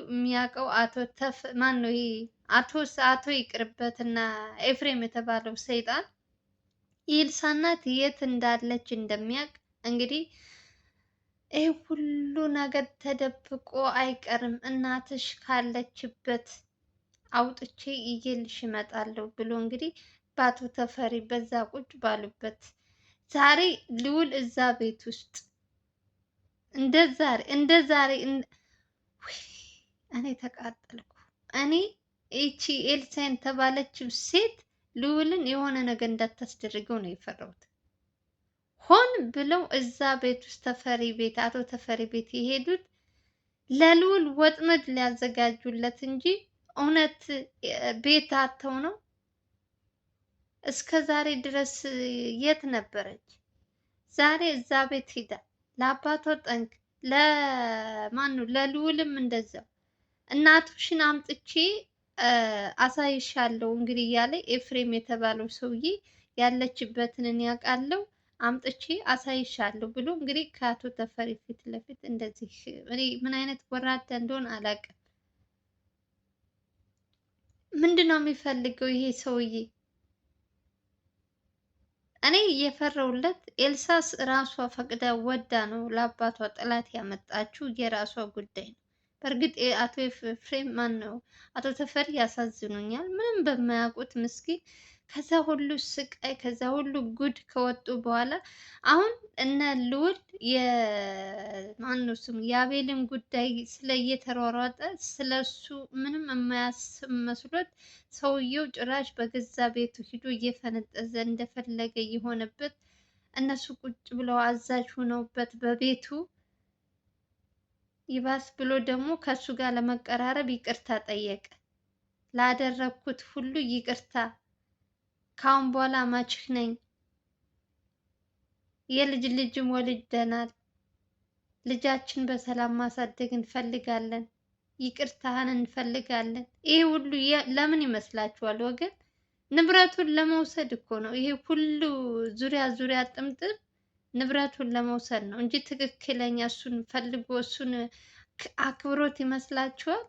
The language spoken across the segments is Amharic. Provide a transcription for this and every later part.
የሚያውቀው ማን ነው ይሄ አቶ ይቅርበትና ኤፍሬም የተባለው ሰይጣን የኤልሳ እናት የት እንዳለች እንደሚያውቅ እንግዲህ ይህ ሁሉ ነገር ተደብቆ አይቀርም። እናትሽ ካለችበት አውጥቼ ይዤልሽ እመጣለሁ ብሎ እንግዲህ በአቶ ተፈሪ በዛ ቁጭ ባሉበት ዛሬ ልዑል እዛ ቤት ውስጥ እንደ ዛሬ ውይ እኔ ተቃጠልኩ። እኔ ይቺ ኤልሳ የተባለችው ሴት ልዑልን የሆነ ነገር እንዳታስደርገው ነው የፈራሁት። ሆን ብለው እዛ ቤት ውስጥ አቶ ተፈሪ ቤት የሄዱት ለልዑል ወጥመድ ሊያዘጋጁለት እንጂ እውነት ቤት አተው ነው። እስከ ዛሬ ድረስ የት ነበረች? ዛሬ እዛ ቤት ሂዳ ለአባቷ ጠንቅ ለማኑ ለልዑልም እንደዛው እናቶሽን አምጥቼ አሳይሻለሁ እንግዲህ እያለ ኤፍሬም የተባለው ሰውዬ ያለችበትን እኔ አውቃለሁ አምጥቼ አሳይሻለሁ ብሎ እንግዲህ ከአቶ ተፈሪ ፊት ለፊት እንደዚህ እኔ ምን አይነት ወራዳ እንደሆነ አላውቅም። ምንድን ነው የሚፈልገው ይሄ ሰውዬ? እኔ እየፈራሁለት ኤልሳስ ራሷ ፈቅዳ ወዳ ነው ለአባቷ ጥላት ያመጣችው፣ የራሷ ጉዳይ ነው። በእርግጥ አቶ ኤፍሬም ማን ነው አቶ ተፈሪ ያሳዝኑኛል። ምንም በማያውቁት ምስኪን ከዛ ሁሉ ስቃይ ከዛ ሁሉ ጉድ ከወጡ በኋላ አሁን እነ ልዑል የማነው ስሙ የአቤልን ጉዳይ ስለየተሯሯጠ ስለሱ ምንም የማያስብ መስሎት ሰውየው ጭራሽ በገዛ ቤቱ ሂዶ እየፈነጠዘ እንደፈለገ የሆነበት እነሱ ቁጭ ብለው አዛዥ ሆነውበት በቤቱ ይባስ ብሎ ደግሞ ከሱ ጋር ለመቀራረብ ይቅርታ ጠየቀ። ላደረግኩት ሁሉ ይቅርታ፣ ካሁን በኋላ ማችህ ነኝ፣ የልጅ ልጅም ወልደናል፣ ልጃችን በሰላም ማሳደግ እንፈልጋለን፣ ይቅርታህን እንፈልጋለን። ይሄ ሁሉ ለምን ይመስላችኋል ወገን? ንብረቱን ለመውሰድ እኮ ነው። ይሄ ሁሉ ዙሪያ ጥምጥም ንብረቱን ለመውሰድ ነው እንጂ ትክክለኛ እሱን ፈልጎ እሱን አክብሮት ይመስላችኋል?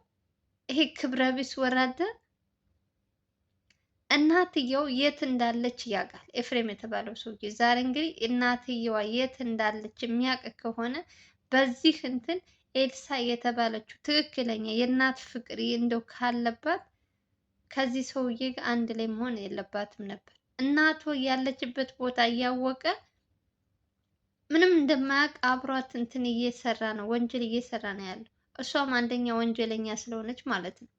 ይሄ ክብረ ቢስ ወራዳ። እናትየው የት እንዳለች ያውቃል ኤፍሬም የተባለው ሰውዬ። ዛሬ እንግዲህ እናትየዋ የት እንዳለች የሚያውቅ ከሆነ በዚህ እንትን ኤልሳ የተባለችው ትክክለኛ የእናት ፍቅር እንደው ካለባት ከዚህ ሰውዬ ጋር አንድ ላይ መሆን የለባትም ነበር። እናቷ ያለችበት ቦታ እያወቀ ምንም እንደማያውቅ አብሯት እንትን እየሰራ ነው፣ ወንጀል እየሰራ ነው ያለው። እሷም አንደኛ ወንጀለኛ ስለሆነች ማለት ነው።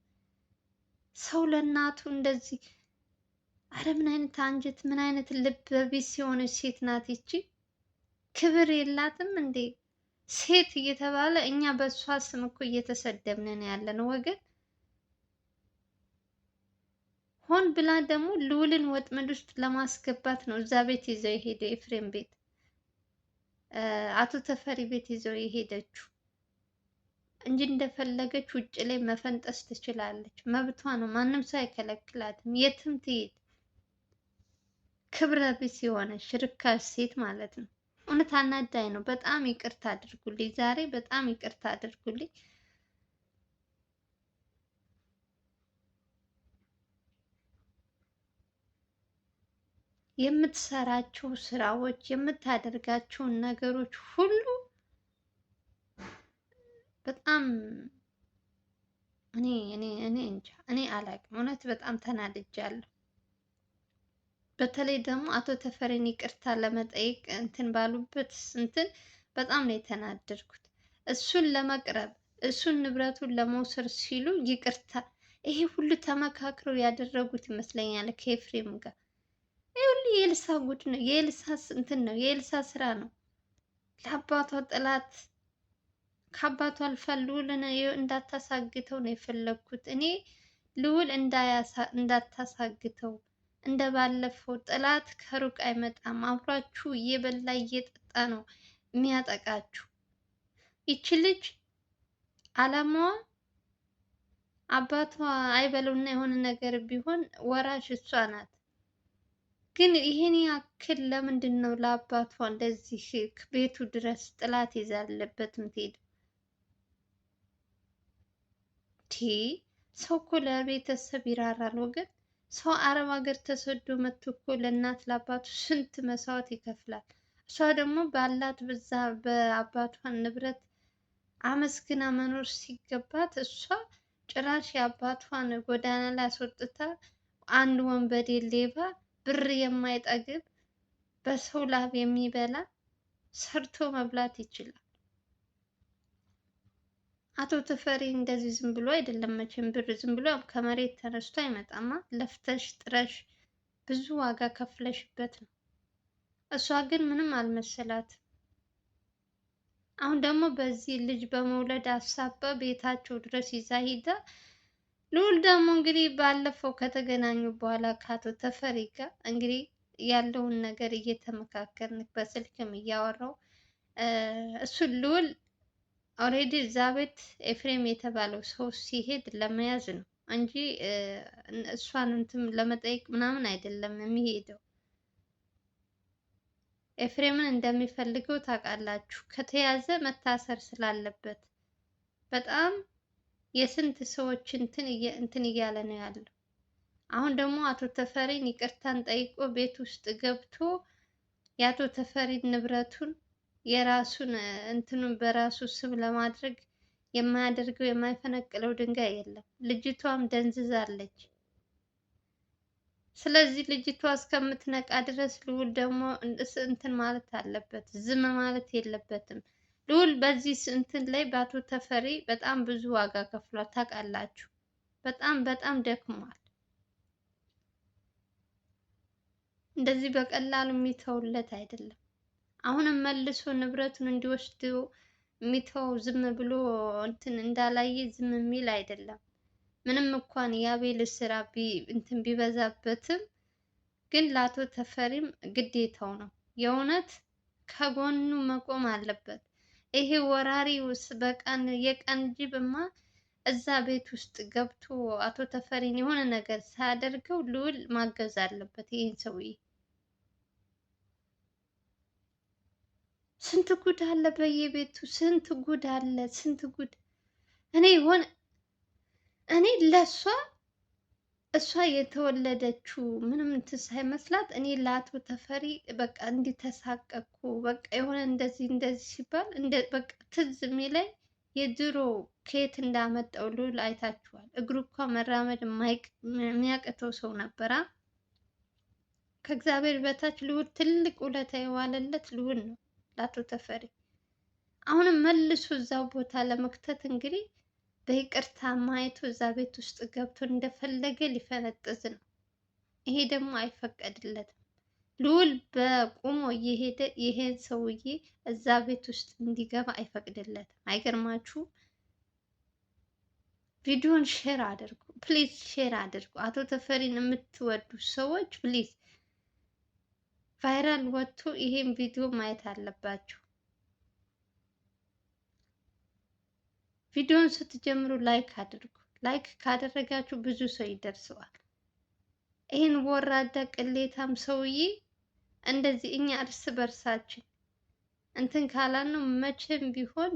ሰው ለእናቱ እንደዚህ አረ ምን አይነት አንጀት ምን አይነት ልብ ቢስ የሆነች ሴት ናት ይቺ! ክብር የላትም እንዴ? ሴት እየተባለ እኛ በእሷ ስም እኮ እየተሰደብን ነው ያለነው ወገን። ሆን ብላ ደግሞ ልዑልን ወጥመድ ውስጥ ለማስገባት ነው እዛ ቤት ይዘው የሄደ ኤፍሬም ቤት አቶ ተፈሪ ቤት ይዘው የሄደችው እንጂ እንደፈለገች ውጭ ላይ መፈንጠስ ትችላለች። መብቷ ነው። ማንም ሰው አይከለክላትም። የትም ትሄድ። ክብረ ቢስ የሆነች ርካሽ ሴት ማለት ነው። እውነት አናዳኝ ነው። በጣም ይቅርታ አድርጉልኝ። ዛሬ በጣም ይቅርታ አድርጉልኝ። የምትሰራቸው ስራዎች የምታደርጋቸውን ነገሮች ሁሉ በጣም እኔ እንጃ እኔ አላውቅም። እውነት በጣም ተናድጃለሁ። በተለይ ደግሞ አቶ ተፈሪን ይቅርታ ለመጠየቅ እንትን ባሉበት እንትን በጣም ነው የተናደድኩት። እሱን ለመቅረብ እሱን ንብረቱን ለመውሰድ ሲሉ ይቅርታ ይሄ ሁሉ ተመካክረው ያደረጉት ይመስለኛል ከኤፍሬም ጋር። ይሄ ሁሉ የኤልሳ ጉድ ነው። የኤልሳ እንትን ነው፣ የኤልሳ ስራ ነው። ለአባቷ ጥላት ከአባቷ አልፋ ልዑልን እንዳታሳግተው ነው የፈለግኩት። እኔ ልዑል እንዳታሳግተው እንደ ባለፈው ጥላት ከሩቅ አይመጣም። አብሯችሁ እየበላ እየጠጣ ነው የሚያጠቃችሁ። ይቺ ልጅ አላማዋ አባቷ አይበለውና የሆነ ነገር ቢሆን ወራሽ እሷ ናት። ግን ይሄን ያክል ለምንድን ነው ለአባቷ እንደዚህ ቤቱ ድረስ ጥላት ይዛለበት ምትሄድ? ሰው እኮ ለቤተሰብ ይራራል ወገን። ሰው አረብ ሀገር ተሰዶ መጥቶ እኮ ለእናት ለአባቱ ስንት መስዋዕት ይከፍላል። እሷ ደግሞ ባላት በዛ በአባቷን ንብረት አመስግና መኖር ሲገባት እሷ ጭራሽ የአባቷን ጎዳና ላይ አስወጥታ አንድ ወንበዴ ሌባ ብር የማይጠግብ በሰው ላብ የሚበላ ሰርቶ መብላት ይችላል። አቶ ተፈሪ እንደዚህ ዝም ብሎ አይደለም መቼም ብር ዝም ብሎ ከመሬት ተነስቶ አይመጣማ። ለፍተሽ ጥረሽ ብዙ ዋጋ ከፍለሽበት ነው። እሷ ግን ምንም አልመሰላትም። አሁን ደግሞ በዚህ ልጅ በመውለድ አሳባ ቤታቸው ድረስ ይዛ ሂዳ ልዑል ደግሞ እንግዲህ ባለፈው ከተገናኙ በኋላ ከአቶ ተፈሪ ጋር እንግዲህ ያለውን ነገር እየተመካከርን በስልክም እያወራው እሱ ልዑል ኦልሬዲ እዛ ቤት ኤፍሬም የተባለው ሰው ሲሄድ ለመያዝ ነው እንጂ እሷን እንትን ለመጠየቅ ምናምን አይደለም የሚሄደው። ኤፍሬምን እንደሚፈልገው ታውቃላችሁ። ከተያዘ መታሰር ስላለበት በጣም የስንት ሰዎች እንትን እያለ ነው ያለው። አሁን ደግሞ አቶ ተፈሪን ይቅርታን ጠይቆ ቤት ውስጥ ገብቶ የአቶ ተፈሪን ንብረቱን የራሱን እንትኑን በራሱ ስም ለማድረግ የማያደርገው የማይፈነቅለው ድንጋይ የለም። ልጅቷም ደንዝዛለች። ስለዚህ ልጅቷ እስከምትነቃ ድረስ ልዑል ደግሞ እንትን ማለት አለበት፣ ዝም ማለት የለበትም። ልዑል በዚህ እንትን ላይ በአቶ ተፈሪ በጣም ብዙ ዋጋ ከፍሏል ታውቃላችሁ። በጣም ደክሟል። እንደዚህ በቀላሉ የሚተውለት አይደለም። አሁንም መልሶ ንብረቱን እንዲወስድ የሚተው ዝም ብሎ እንትን እንዳላየ ዝም የሚል አይደለም። ምንም እንኳን የአቤል ስራ እንትን ቢበዛበትም ግን ለአቶ ተፈሪም ግዴታው ነው። የእውነት ከጎኑ መቆም አለበት። ይሄ ወራሪ በቀን የቀን ጅብማ እዛ ቤት ውስጥ ገብቶ አቶ ተፈሪን የሆነ ነገር ሳያደርገው ልዑል ማገዝ አለበት ይህን ሰውዬ። ስንት ጉድ አለ በየቤቱ፣ ስንት ጉድ አለ፣ ስንት ጉድ። እኔ ለእሷ እሷ የተወለደችው ምንም እንትን ሳይመስላት እኔ ለአቶ ተፈሪ በቃ እንዲተሳቀቅኩ በቃ የሆነ እንደዚህ ሲባል በቃ ትዝ የሚለኝ የድሮ ከየት እንዳመጣው ልዑል አይታችኋል። እግሩ እኳ መራመድ የሚያቅተው ሰው ነበራ። ከእግዚአብሔር በታች ልዑል ትልቅ ውለታ የዋለለት ልዑል ነው ለአቶ ተፈሪ። አሁንም መልሶ እዛው ቦታ ለመክተት እንግዲህ በይቅርታ ማየቱ እዛ ቤት ውስጥ ገብቶ እንደፈለገ ሊፈነጥዝ ነው። ይሄ ደግሞ አይፈቀድለትም። ልዑል በቁሞ እየሄደ ይሄን ሰውዬ እዛ ቤት ውስጥ እንዲገባ አይፈቅድለትም። አይገርማችሁ? ቪዲዮን ሼር አድርጉ ፕሊዝ፣ ሼር አድርጉ። አቶ ተፈሪን የምትወዱ ሰዎች ፕሊዝ ቫይራል ወጥቶ ይሄን ቪዲዮ ማየት አለባችሁ። ቪዲዮን ስትጀምሩ ላይክ አድርጉ። ላይክ ካደረጋችሁ ብዙ ሰው ይደርሰዋል። ይህን ወራዳ ቅሌታም ሰውዬ እንደዚህ እኛ እርስ በርሳችን እንትን ካላልነው መቼም ቢሆን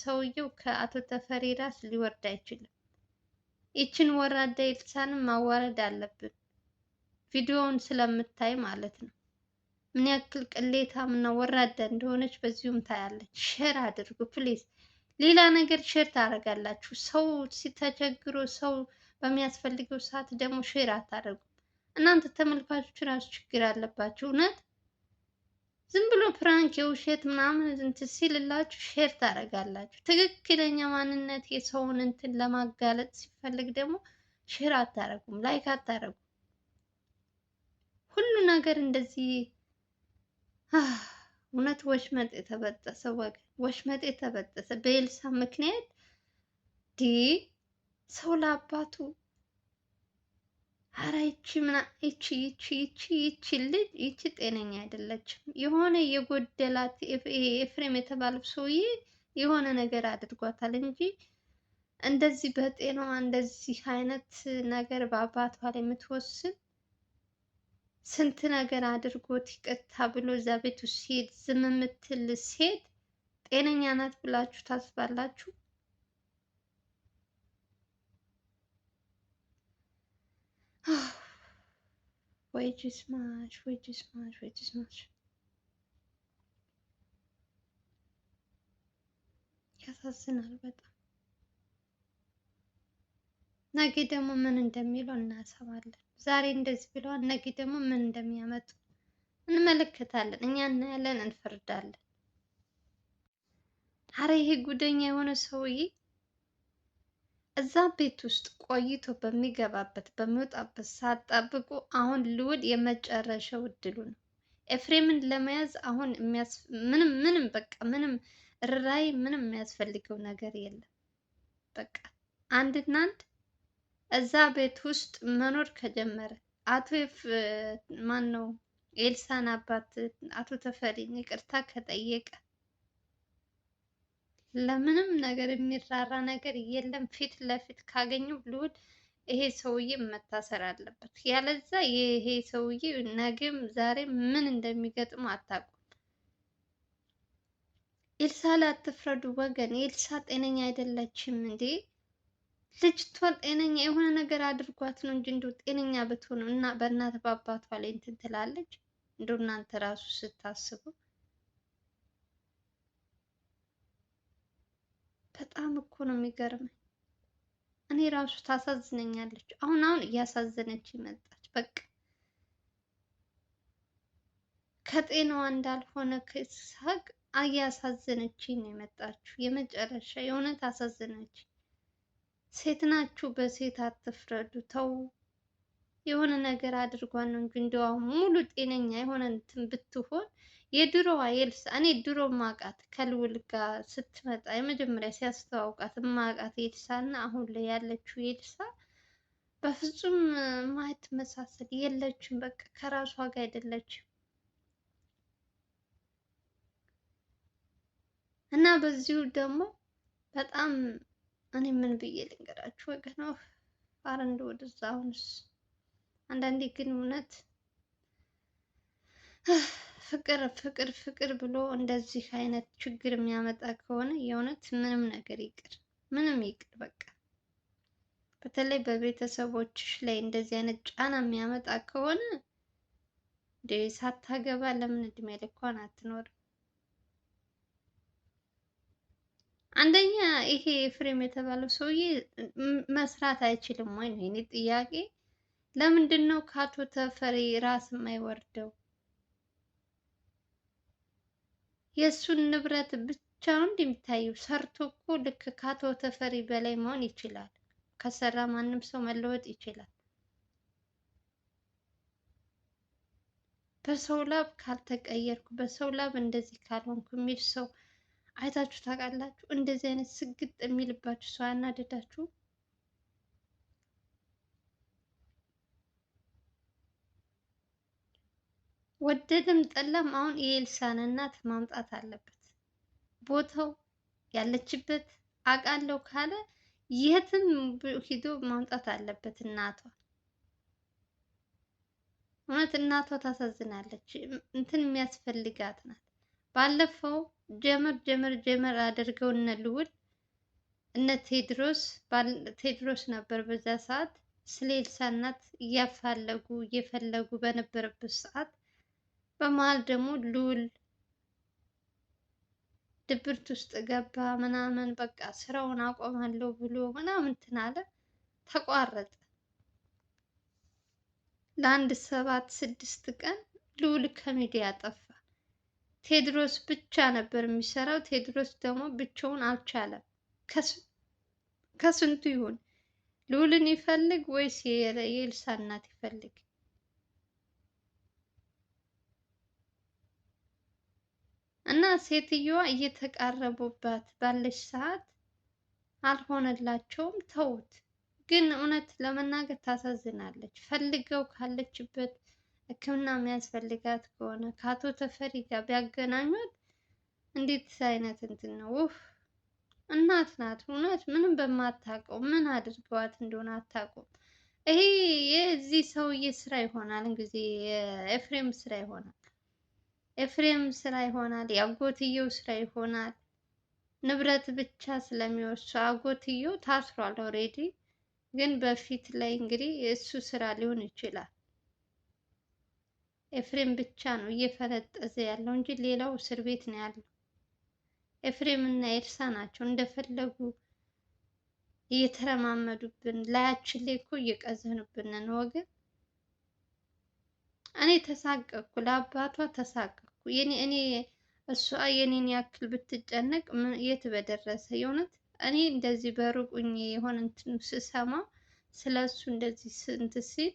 ሰውየው ከአቶ ተፈሪ ራስ ሊወርድ አይችልም። ይችን ወራዳ ኤልሳንም ማዋረድ አለብን፣ ቪዲዮውን ስለምታይ ማለት ነው። ምን ያክል ቅሌታም እና ወራዳ እንደሆነች በዚሁም ታያለች። ሼር አድርጉ ፕሊዝ። ሌላ ነገር ሼር ታደርጋላችሁ። ሰው ሲተቸግሮ ሰው በሚያስፈልገው ሰዓት ደግሞ ሼር አታደርጉም። እናንተ ተመልካቾች ራሱ ችግር አለባችሁ። እውነት ዝም ብሎ ፕራንክ የውሸት ምናምን እንትን ሲልላችሁ ሼር ታደርጋላችሁ። ትክክለኛ ማንነት የሰውን እንትን ለማጋለጥ ሲፈልግ ደግሞ ሼር አታደርጉም፣ ላይክ አታደርጉም። ሁሉ ነገር እንደዚህ እውነት ወሽመጥ የተበጠሰ ወገን፣ ወሽመጥ የተበጠሰ በኤልሳ ምክንያት ሰው ለአባቱ ኧረ ይቺ ልጅ ይቺ ጤነኛ አይደለችም። የሆነ የጎደላት ኤፍሬም የተባለው ሰውዬ የሆነ ነገር አድርጓታል እንጂ እንደዚህ በጤናዋ እንደዚህ አይነት ነገር በአባቷ ላይ የምትወስን ስንት ነገር አድርጎት ይቅርታ ብሎ እዛ ቤት ውስጥ ሲሄድ ዝም የምትል ሴት ጤነኛ ናት ብላችሁ ታስባላችሁ? ወይ ጅስማሽ ወይ ጅስማሽ ወይ ጅስማሽ። ያሳዝናል በጣም። ነገ ደግሞ ምን እንደሚለው እናሰባለን። ዛሬ እንደዚህ ብለዋል፣ ነገ ደግሞ ምን እንደሚያመጡ እንመለከታለን። እኛ እናያለን፣ እንፈርዳለን። አረ ይሄ ጉደኛ የሆነ ሰውዬ እዛ ቤት ውስጥ ቆይቶ በሚገባበት በሚወጣበት ሰዓት ጠብቆ አሁን ልዑል የመጨረሻው እድሉ ነው። ኤፍሬምን ለመያዝ አሁን ምንም በቃ ምንም ርራይ ምንም የሚያስፈልገው ነገር የለም። በቃ አንድና አንድ እዛ ቤት ውስጥ መኖር ከጀመረ አቶ ማን ነው ኤልሳን አባት አቶ ተፈሪን ይቅርታ ከጠየቀ ለምንም ነገር የሚራራ ነገር የለም። ፊት ለፊት ካገኘው ልዑል ይሄ ሰውዬ መታሰር አለበት። ያለዛ ይሄ ሰውዬ ነገም ዛሬም ምን እንደሚገጥመው አታውቁም። ኤልሳ ላይ አትፍረዱ ወገን። ኤልሳ ጤነኛ አይደለችም እንዴ! ልጅቷ ጤነኛ የሆነ ነገር አድርጓት ነው እንጂ እንደው ጤነኛ ብትሆን እና በእናት በአባቷ ላይ እንትን ትላለች። እንደው እናንተ ራሱ ስታስቡ በጣም እኮ ነው የሚገርመኝ። እኔ ራሱ ታሳዝነኛለች። አሁን እያሳዘነች መጣች። በቃ ከጤናዋ እንዳልሆነ ሳቅ እያሳዘነችኝ ነው የመጣችው። የመጨረሻ የእውነት አሳዘነች። ሴት ናችሁ፣ በሴት አትፍረዱ። ተው የሆነ ነገር አድርጓን ነው እንጂ እንደው አሁን ሙሉ ጤነኛ የሆነ እንትን ብትሆን የድሮዋ ኤልሳ እኔ ድሮ ማቃት ከልዑል ጋር ስትመጣ የመጀመሪያ ሲያስተዋውቃት ማቃት ኤልሳ እና አሁን ላይ ያለችው ኤልሳ በፍጹም ማትመሳሰል የለችም። በቃ ከራሷ ጋር አይደለችም። እና በዚሁ ደግሞ በጣም እኔ ምን ብዬ ልንገራችሁ ወገን ነው። ኧረ እንደው ወደዛ አሁንስ አንዳንዴ ግን እውነት ፍቅር ፍቅር ፍቅር ብሎ እንደዚህ አይነት ችግር የሚያመጣ ከሆነ የእውነት ምንም ነገር ይቅር፣ ምንም ይቅር በቃ። በተለይ በቤተሰቦችሽ ላይ እንደዚህ አይነት ጫና የሚያመጣ ከሆነ እንደ ሳታገባ ለምን እድሜ ልኳን አትኖርም? አንደኛ ይሄ ኤፍሬም የተባለው ሰውዬ መስራት አይችልም ወይ ነው የኔ ጥያቄ። ለምንድን ነው ከአቶ ተፈሪ ራስ የማይወርደው? የእሱን ንብረት ብቻ ነው እንደሚታየው። ሰርቶ እኮ ልክ ከአቶ ተፈሪ በላይ መሆን ይችላል። ከሰራ ማንም ሰው መለወጥ ይችላል። በሰው ላብ ካልተቀየርኩ፣ በሰው ላብ እንደዚህ ካልሆንኩ የሚል ሰው አይታችሁ ታውቃላችሁ? እንደዚህ አይነት ስግጥ የሚልባችሁ ሰው አያናድዳችሁ? ወደድም ጠላም አሁን የኤልሳን እናት ማምጣት አለበት። ቦታው ያለችበት አውቃለሁ ካለ የትም ሂዶ ማምጣት አለበት። እናቷ እውነት እናቷ ታሳዝናለች። እንትን የሚያስፈልጋት ናት። ባለፈው ጀመር አድርገው እነ ልዑል እነ ቴድሮስ ነበር በዛ ሰዓት ስለ ኤልሳ እናት እየፈለጉ በነበረበት ሰዓት በመሀል ደግሞ ልዑል ድብርት ውስጥ ገባ ምናምን በቃ ስራውን አቆማለሁ ብሎ ምናምን እንትን አለ፣ ተቋረጠ። ለአንድ 7-6 ቀን ልዑል ከሚዲያ ጠፋ። ቴድሮስ ብቻ ነበር የሚሰራው። ቴድሮስ ደግሞ ብቻውን አልቻለም። ከስንቱ ይሁን ልዑልን ይፈልግ ወይስ የኤልሳ እናት ይፈልግ? እና ሴትየዋ እየተቃረቡባት ባለች ሰዓት አልሆነላቸውም፣ ተውት። ግን እውነት ለመናገር ታሳዝናለች። ፈልገው ካለችበት ሕክምና የሚያስፈልጋት ከሆነ ከአቶ ተፈሪ ጋር ቢያገናኟት እንዴት አይነት እንትን ነው! ውፍ እናት ናት እውነት ምንም በማታውቀው ምን አድርገዋት እንደሆነ አታውቁም። ይሄ የዚህ ሰውዬ ስራ ይሆናል እንግዲህ የኤፍሬም ስራ ይሆናል። ኤፍሬም ስራ ይሆናል፣ የአጎትየው ስራ ይሆናል። ንብረት ብቻ ስለሚወርሱ አጎትየው ታስሯል ኦልሬዲ። ግን በፊት ላይ እንግዲህ የእሱ ስራ ሊሆን ይችላል። ኤፍሬም ብቻ ነው እየፈነጠዘ ያለው እንጂ ሌላው እስር ቤት ነው ያለው። ኤፍሬም እና ኤልሳ ናቸው እንደፈለጉ እየተረማመዱብን፣ ላያችን ላይ እኮ እየቀዘኑብን ነው ወገን። እኔ ተሳቀቅኩ፣ ለአባቷ ተሳቀቅኩ። እኔ እሷ የኔን ያክል ብትጨነቅ የት በደረሰ። የእውነት እኔ እንደዚህ በሩቁኝ የሆነ እንትን ስሰማ ስለ እሱ እንደዚህ ስንት ሲል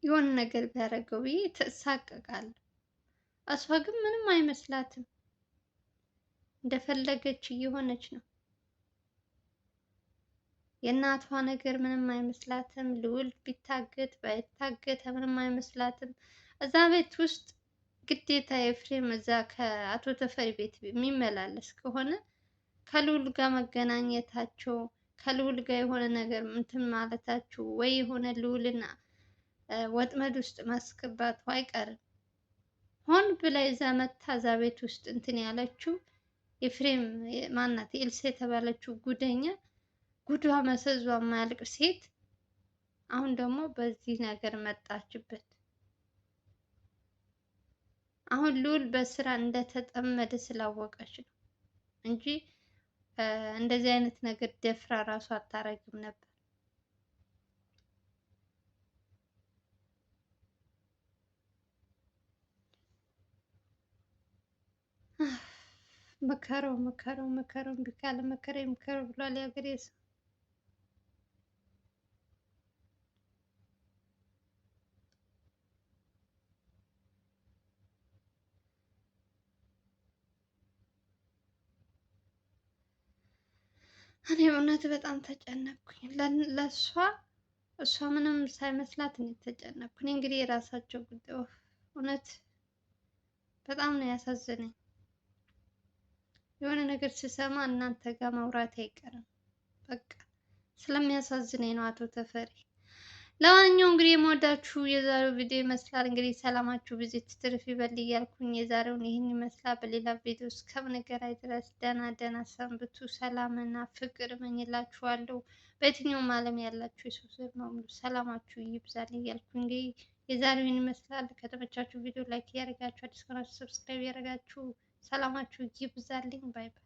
የሆነ ነገር ቢያደርገው ብዬ ተሳቀቃለሁ። እሷ ግን ምንም አይመስላትም፣ እንደፈለገች እየሆነች ነው። የእናቷ ነገር ምንም አይመስላትም። ልዑል ቢታገት ባይታገት ምንም አይመስላትም። እዛ ቤት ውስጥ ግዴታ ኤፍሬም እዛ ከአቶ ተፈሪ ቤት የሚመላለስ ከሆነ ከልዑል ጋር መገናኘታቸው፣ ከልዑል ጋር የሆነ ነገር እንትን ማለታቸው ወይ የሆነ ልዑልን ወጥመድ ውስጥ ማስገባቱ አይቀርም። ሆን ብላ ይዛ መታ እዛ ቤት ውስጥ እንትን ያለችው ኤፍሬም ማናት ኤልሳ የተባለችው ጉደኛ ጉዷ መሰዟ የማያልቅ ሴት አሁን ደግሞ በዚህ ነገር መጣችበት። አሁን ልዑል በስራ እንደተጠመደ ስላወቀች ነው እንጂ እንደዚህ አይነት ነገር ደፍራ ራሱ አታረግም ነበር። መከረው መከረው መከረው እምቢ ካለ መከራ ይምከረው ብሏል የሀገሬ ሰው። እኔ እውነት በጣም ተጨነቅኩኝ ለእሷ። እሷ ምንም ሳይመስላት እኔ ተጨነቅኩ። እኔ እንግዲህ የራሳቸው ጉዳይ። እውነት በጣም ነው ያሳዘነኝ። የሆነ ነገር ስሰማ እናንተ ጋር ማውራት አይቀርም። በቃ ስለሚያሳዝነኝ ነው አቶ ተፈሪ። ለማንኛውም እንግዲህ የምወዳችሁ የዛሬው ቪዲዮ ይመስላል። እንግዲህ ሰላማችሁ ብዙ ትርፍ ይበል እያልኩኝ የዛሬውን ይህን ይመስላል። በሌላ ቪዲዮ እስከምንገናኝ ድረስ ደህና ደህና ሰንብቱ። ሰላምና ፍቅር እመኝላችኋለሁ። በየትኛውም ዓለም ያላችሁ የሰው ዘር በሙሉ ሰላማችሁ ይብዛል እያልኩኝ እንግዲህ የዛሬው ይህን ይመስላል። ከተመቻችሁ ቪዲዮ ላይክ እያደረጋችሁ አዲስ ከሆናችሁ ሰብስክራይብ እያደረጋችሁ ሰላማችሁ ይብዛልኝ። ባይ ባይ።